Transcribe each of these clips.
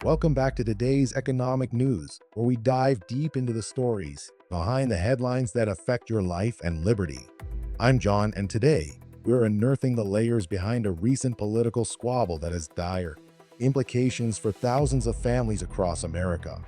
Welcome back to today's economic news, where we dive deep into the stories behind the headlines that affect your life and liberty. I'm John, and today we're unearthing the layers behind a recent political squabble that has dire implications for thousands of families across America.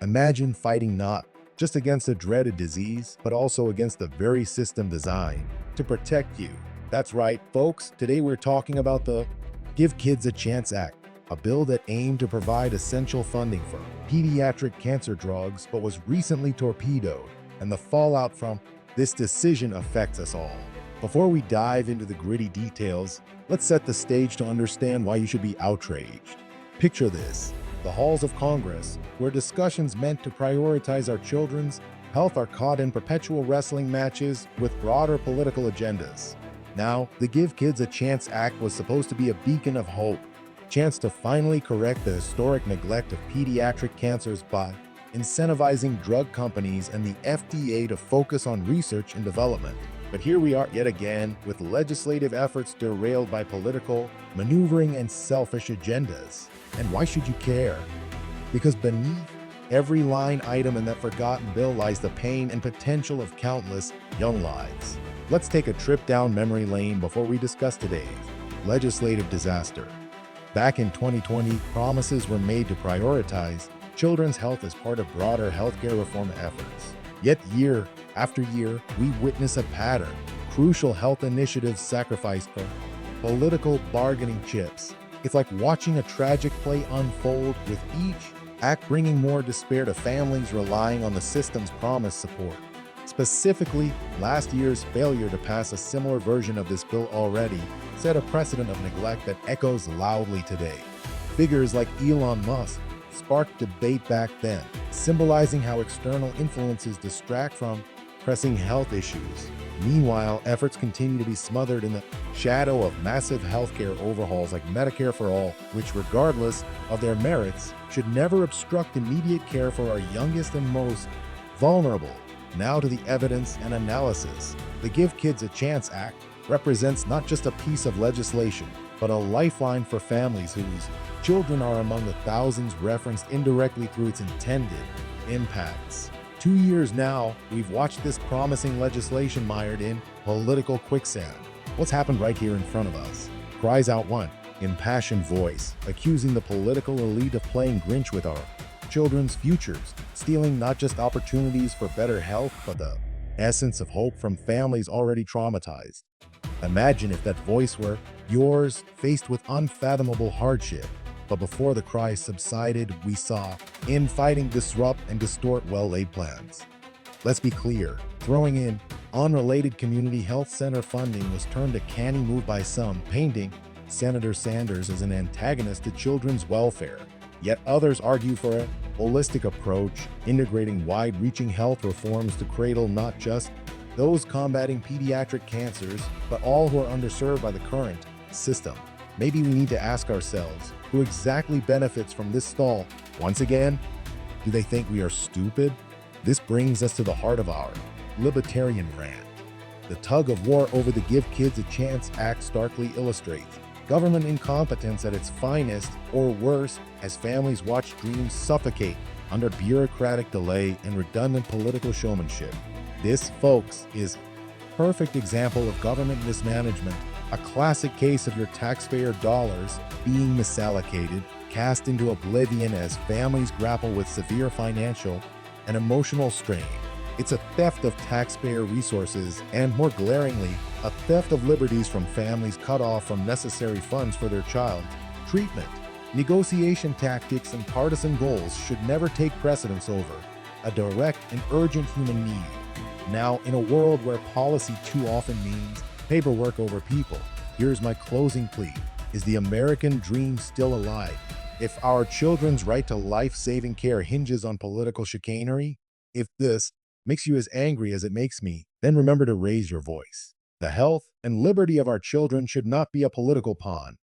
Imagine fighting not just against a dreaded disease, but also against the very system designed to protect you. That's right, folks. Today we're talking about the Give Kids a Chance Act, a bill that aimed to provide essential funding for pediatric cancer drugs but was recently torpedoed, and the fallout from this decision affects us all. Before we dive into the gritty details, let's set the stage to understand why you should be outraged. Picture this: the halls of Congress, where discussions meant to prioritize our children's health are caught in perpetual wrestling matches with broader political agendas. Now, the Give Kids a Chance Act was supposed to be a beacon of hope, chance to finally correct the historic neglect of pediatric cancers by incentivizing drug companies and the FDA to focus on research and development. But here we are yet again, with legislative efforts derailed by political maneuvering and selfish agendas. And why should you care? Because beneath every line item in that forgotten bill lies the pain and potential of countless young lives. Let's take a trip down memory lane before we discuss today's legislative disaster. Back in 2020, promises were made to prioritize children's health as part of broader healthcare reform efforts. Yet year after year, we witness a pattern: crucial health initiatives sacrificed for political bargaining chips. It's like watching a tragic play unfold, with each act bringing more despair to families relying on the system's promised support. Specifically, last year's failure to pass a similar version of this bill already set a precedent of neglect that echoes loudly today. Figures like Elon Musk sparked debate back then, symbolizing how external influences distract from pressing health issues. Meanwhile, efforts continue to be smothered in the shadow of massive healthcare overhauls like Medicare for All, which, regardless of their merits, should never obstruct immediate care for our youngest and most vulnerable. Now to the evidence and analysis. The Give Kids a Chance Act represents not just a piece of legislation, but a lifeline for families whose children are among the thousands referenced indirectly through its intended impacts. 2 years now, we've watched this promising legislation mired in political quicksand. What's happened right here in front of us? Cries out one impassioned voice, accusing the political elite of playing Grinch with our children's futures, stealing not just opportunities for better health, but the essence of hope from families already traumatized. Imagine if that voice were yours, faced with unfathomable hardship. But before the cries subsided, we saw infighting disrupt and distort well-laid plans. Let's be clear: throwing in unrelated community health center funding was termed a canny move by some, painting Senator Sanders as an antagonist to children's welfare. Yet others argue for a holistic approach, integrating wide-reaching health reforms to cradle not just those combating pediatric cancers, but all who are underserved by the current system. Maybe we need to ask ourselves, who exactly benefits from this stall? Once again, do they think we are stupid? This brings us to the heart of our libertarian rant. The tug of war over the Give Kids a Chance Act starkly illustrates government incompetence at its finest, or worse, as families watch dreams suffocate under bureaucratic delay and redundant political showmanship. This, folks, is a perfect example of government mismanagement, a classic case of your taxpayer dollars being misallocated, cast into oblivion as families grapple with severe financial and emotional strain. It's a theft of taxpayer resources and, more glaringly, a theft of liberties from families cut off from necessary funds for their child's treatment. Negotiation tactics and partisan goals should never take precedence over a direct and urgent human need. Now, in a world where policy too often means paperwork over people, here's my closing plea. Is the American dream still alive? If our children's right to life-saving care hinges on political chicanery, if this makes you as angry as it makes me, then remember to raise your voice. The health and liberty of our children should not be a political pawn.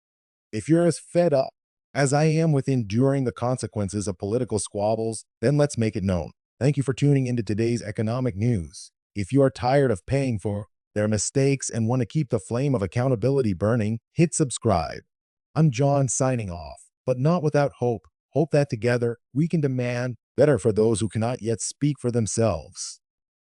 If you're as fed up as I am with enduring the consequences of political squabbles, then let's make it known. Thank you for tuning into today's economic news. If you are tired of paying for their mistakes and want to keep the flame of accountability burning, hit subscribe. I'm John, signing off, but not without hope. Hope that together we can demand better for those who cannot yet speak for themselves.